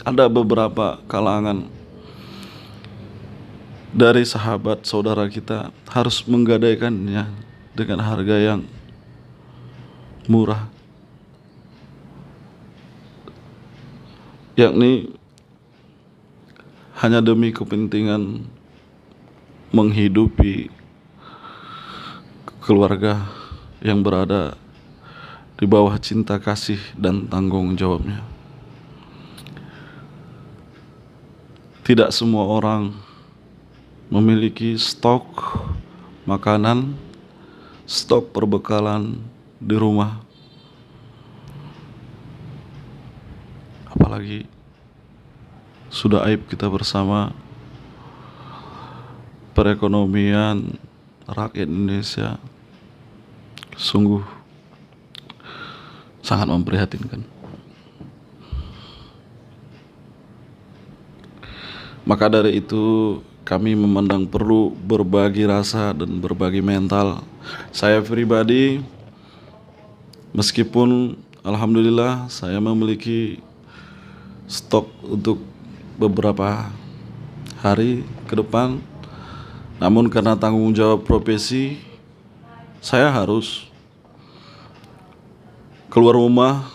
ada beberapa kalangan dari sahabat saudara kita harus menggadaikannya dengan harga yang murah, yakni hanya demi kepentingan menghidupi keluarga yang berada di bawah cinta kasih dan tanggung jawabnya. Tidak semua orang memiliki stok makanan, stok perbekalan di rumah. Apalagi sudah aib kita bersama, perekonomian rakyat Indonesia sungguh sangat memprihatinkan. Maka dari itu kami memandang perlu berbagi rasa dan berbagi mental. Saya pribadi, meskipun alhamdulillah saya memiliki stok untuk beberapa hari ke depan, namun karena tanggung jawab profesi, saya harus keluar rumah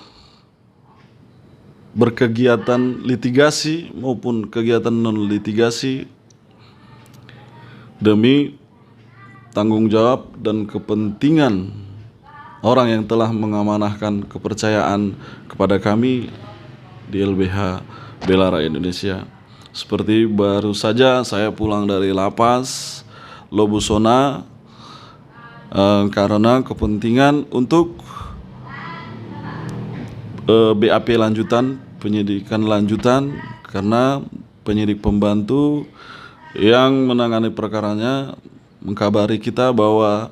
berkegiatan litigasi maupun kegiatan non litigasi demi tanggung jawab dan kepentingan orang yang telah mengamanahkan kepercayaan kepada kami di LBH Bela Rakyat Indonesia. Seperti baru saja saya pulang dari lapas Lobusona karena kepentingan untuk BAP lanjutan, penyidikan lanjutan, karena penyidik pembantu yang menangani perkaranya mengkabari kita bahwa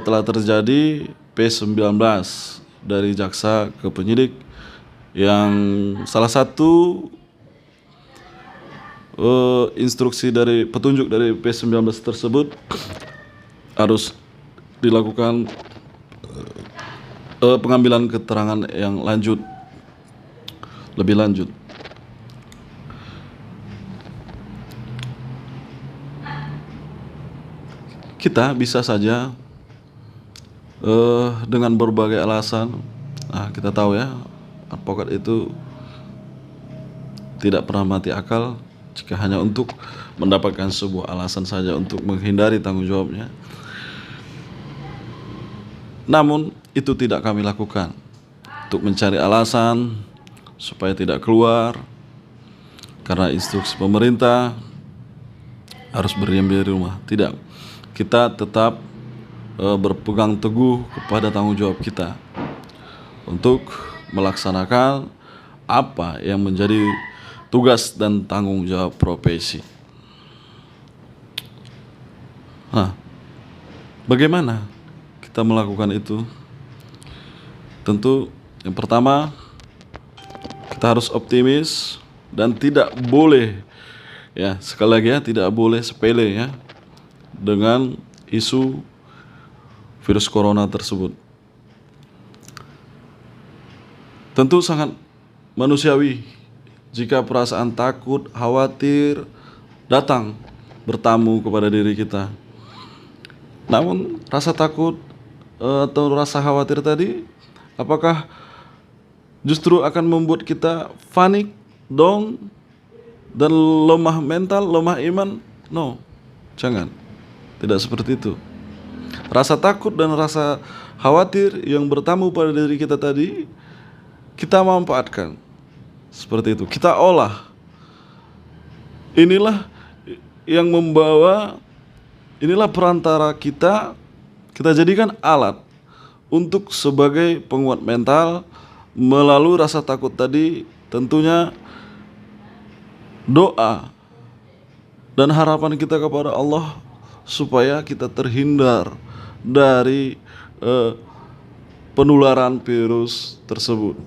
telah terjadi P19 dari jaksa ke penyidik, yang salah satu instruksi dari petunjuk dari P19 tersebut harus dilakukan pengambilan keterangan yang lebih lanjut. Kita bisa saja dengan berbagai alasan, kita tahu ya, advokat itu tidak pernah mati akal jika hanya untuk mendapatkan sebuah alasan saja untuk menghindari tanggung jawabnya. Namun itu tidak kami lakukan untuk mencari alasan supaya tidak keluar karena instruksi pemerintah harus berdiam diri di rumah. Tidak, kita tetap berpegang teguh kepada tanggung jawab kita untuk melaksanakan apa yang menjadi tugas dan tanggung jawab profesi. Bagaimana kita melakukan itu? Tentu yang pertama, kita harus optimis dan tidak boleh, ya sekali lagi ya, tidak boleh sepele ya dengan isu virus corona tersebut. Tentu sangat manusiawi jika perasaan takut, khawatir datang bertamu kepada diri kita. Namun rasa takut atau rasa khawatir tadi, apakah justru akan membuat kita panik, down, dan lemah mental, lemah iman? No, jangan. Tidak seperti itu. Rasa takut dan rasa khawatir yang bertamu pada diri kita tadi, kita manfaatkan seperti itu. Kita olah. Inilah yang membawa, inilah perantara kita jadikan alat untuk sebagai penguat mental. Melalui rasa takut tadi, tentunya doa dan harapan kita kepada Allah supaya kita terhindar dari penularan virus tersebut.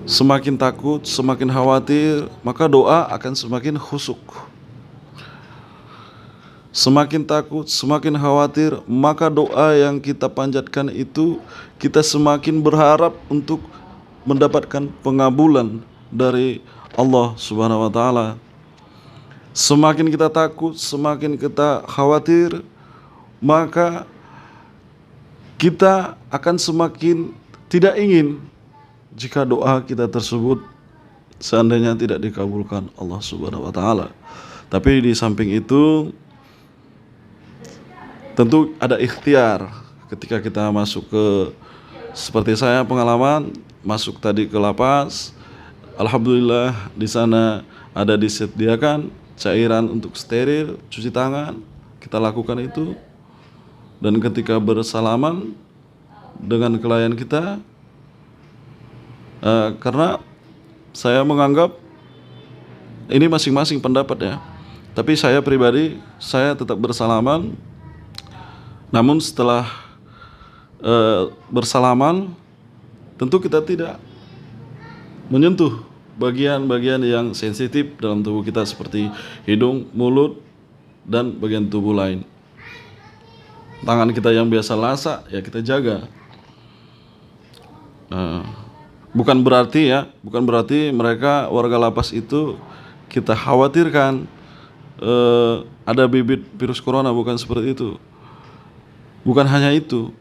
Semakin takut, semakin khawatir, maka doa akan semakin khusyuk. Semakin takut, semakin khawatir, maka doa yang kita panjatkan itu kita semakin berharap untuk mendapatkan pengabulan dari Allah Subhanahu wa taala. Semakin kita takut, semakin kita khawatir, maka kita akan semakin tidak ingin jika doa kita tersebut seandainya tidak dikabulkan Allah Subhanahu wa taala. Tapi di samping itu tentu ada ikhtiar ketika kita masuk ke, seperti saya pengalaman masuk tadi ke lapas. Alhamdulillah di sana ada disediakan cairan untuk steril, cuci tangan, kita lakukan itu. Dan ketika bersalaman dengan klien kita, karena saya menganggap ini masing-masing pendapat ya, tapi saya pribadi saya tetap bersalaman. Namun setelah bersalaman, tentu kita tidak menyentuh bagian-bagian yang sensitif dalam tubuh kita seperti hidung, mulut, dan bagian tubuh lain. Tangan kita yang biasa lasak ya kita jaga. Bukan berarti mereka warga lapas itu kita khawatirkan ada bibit virus corona, bukan seperti itu. Bukan hanya itu.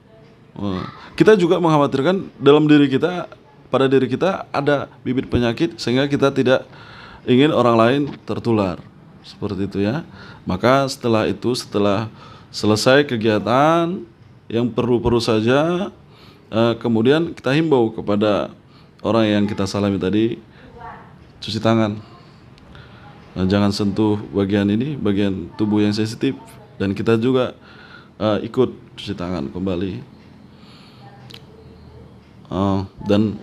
Kita juga mengkhawatirkan dalam diri kita, pada diri kita ada bibit penyakit sehingga kita tidak ingin orang lain tertular. Seperti itu ya. Maka setelah selesai kegiatan yang perlu-perlu saja, kemudian kita himbau kepada orang yang kita salami tadi, cuci tangan. Jangan sentuh bagian tubuh yang sensitif, dan kita juga ikut cuci tangan kembali. Dan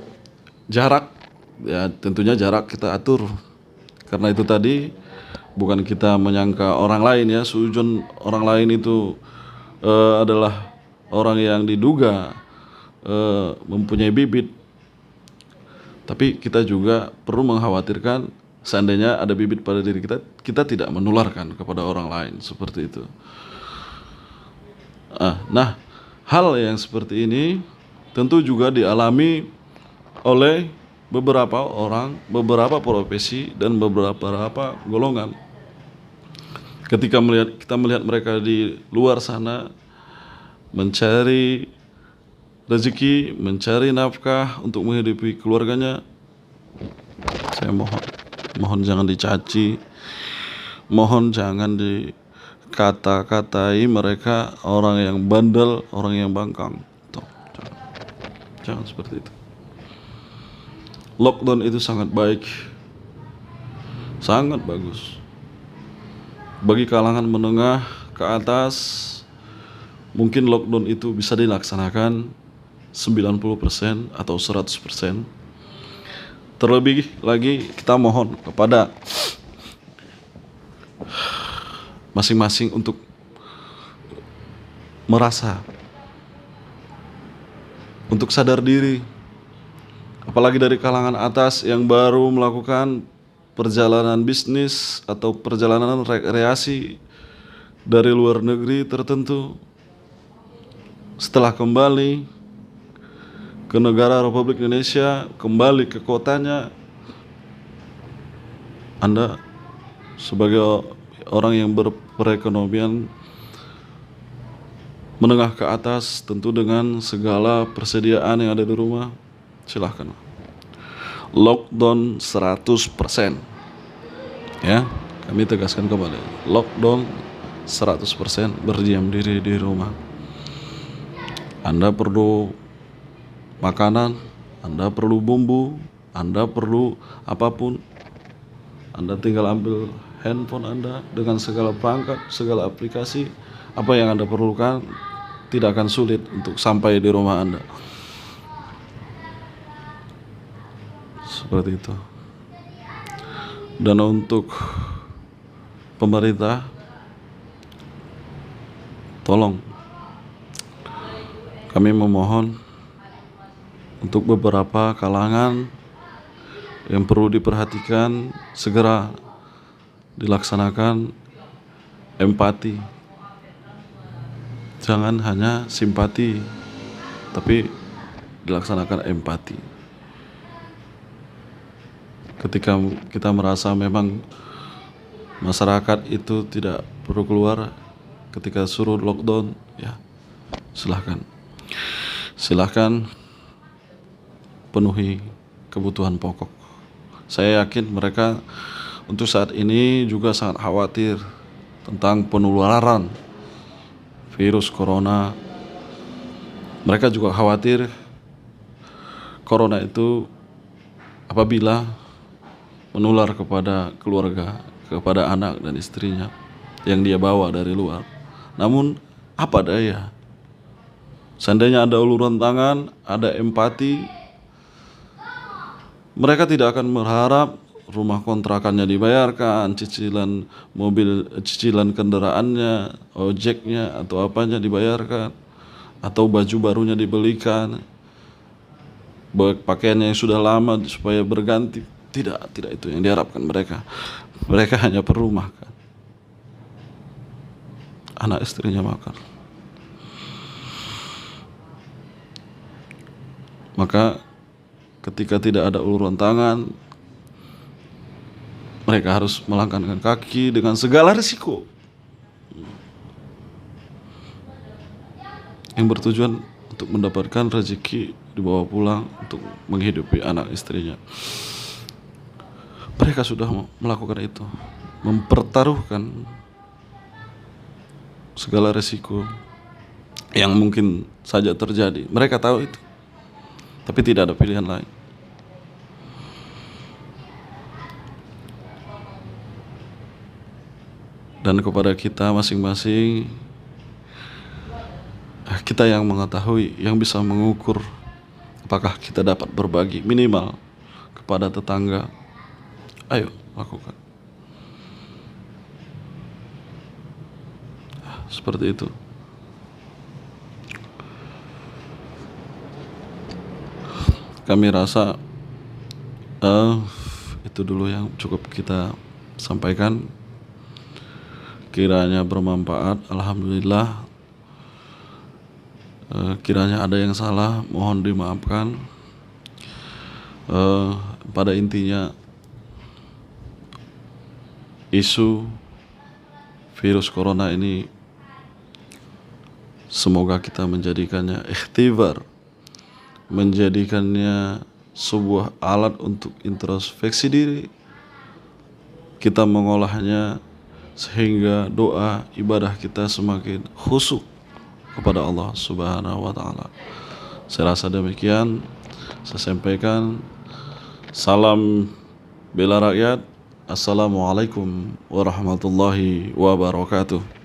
jarak, ya tentunya jarak kita atur. Karena itu tadi bukan kita menyangka orang lain ya, sujon orang lain itu adalah orang yang diduga mempunyai bibit. Tapi kita juga perlu mengkhawatirkan seandainya ada bibit pada diri kita, kita tidak menularkan kepada orang lain, seperti itu. Nah, hal yang seperti ini tentu juga dialami oleh beberapa orang, beberapa profesi, dan beberapa golongan. Ketika kita melihat mereka di luar sana mencari rezeki, mencari nafkah untuk menghidupi keluarganya, saya mohon jangan dicaci, mohon jangan dikata-katai mereka orang yang bandel, orang yang bangkang. Jangan seperti itu. Lockdown itu sangat baik, sangat bagus bagi kalangan menengah ke atas. Mungkin lockdown itu bisa dilaksanakan 90% atau 100%. Terlebih lagi kita mohon kepada masing-masing untuk merasa, untuk sadar diri. Apalagi dari kalangan atas yang baru melakukan perjalanan bisnis atau perjalanan rekreasi dari luar negeri tertentu, setelah kembali ke negara Republik Indonesia, kembali ke kotanya, Anda sebagai orang yang berperekonomian menengah ke atas, tentu dengan segala persediaan yang ada di rumah, silahkan lockdown 100%. Ya, kami tegaskan kembali, lockdown 100%, berdiam diri di rumah. Anda perlu makanan, Anda perlu bumbu, Anda perlu apapun, Anda tinggal ambil handphone Anda dengan segala perangkat, segala aplikasi. Apa yang Anda perlukan tidak akan sulit untuk sampai di rumah Anda. Seperti itu. Dan untuk pemerintah, tolong kami memohon untuk beberapa kalangan yang perlu diperhatikan, segera dilaksanakan empati. Jangan hanya simpati, tapi dilaksanakan empati. Ketika kita merasa memang masyarakat itu tidak perlu keluar, ketika suruh lockdown, ya silahkan penuhi kebutuhan pokok. Saya yakin mereka untuk saat ini juga sangat khawatir tentang penularan virus corona. Mereka juga khawatir corona itu apabila menular kepada keluarga, kepada anak dan istrinya yang dia bawa dari luar. Namun apa daya, seandainya ada uluran tangan, ada empati, mereka tidak akan berharap rumah kontrakannya dibayarkan, cicilan mobil, cicilan kendaraannya, ojeknya atau apanya dibayarkan, atau baju barunya dibelikan, pakaiannya yang sudah lama supaya berganti. Tidak itu yang diharapkan mereka. Mereka hanya perlu makan, anak istrinya makan. Maka ketika tidak ada uluran tangan, mereka harus melangkahkan kaki dengan segala risiko yang bertujuan untuk mendapatkan rezeki dibawa pulang untuk menghidupi anak istrinya. Mereka sudah melakukan itu, mempertaruhkan segala risiko yang mungkin saja terjadi. Mereka tahu itu, tapi tidak ada pilihan lain. Dan kepada kita masing-masing, kita yang mengetahui, yang bisa mengukur apakah kita dapat berbagi minimal kepada tetangga. Ayo lakukan. Seperti itu. Kami rasa itu dulu yang cukup kita sampaikan. Kiranya bermanfaat, alhamdulillah. Kiranya ada yang salah, mohon dimaafkan. Pada intinya, isu virus corona ini semoga kita menjadikannya ikhtibar, menjadikannya sebuah alat untuk introspeksi diri, kita mengolahnya sehingga doa ibadah kita semakin khusyuk kepada Allah Subhanahu wa taala. Saya rasa demikian saya sampaikan. Salam bela rakyat. Assalamualaikum warahmatullahi wabarakatuh.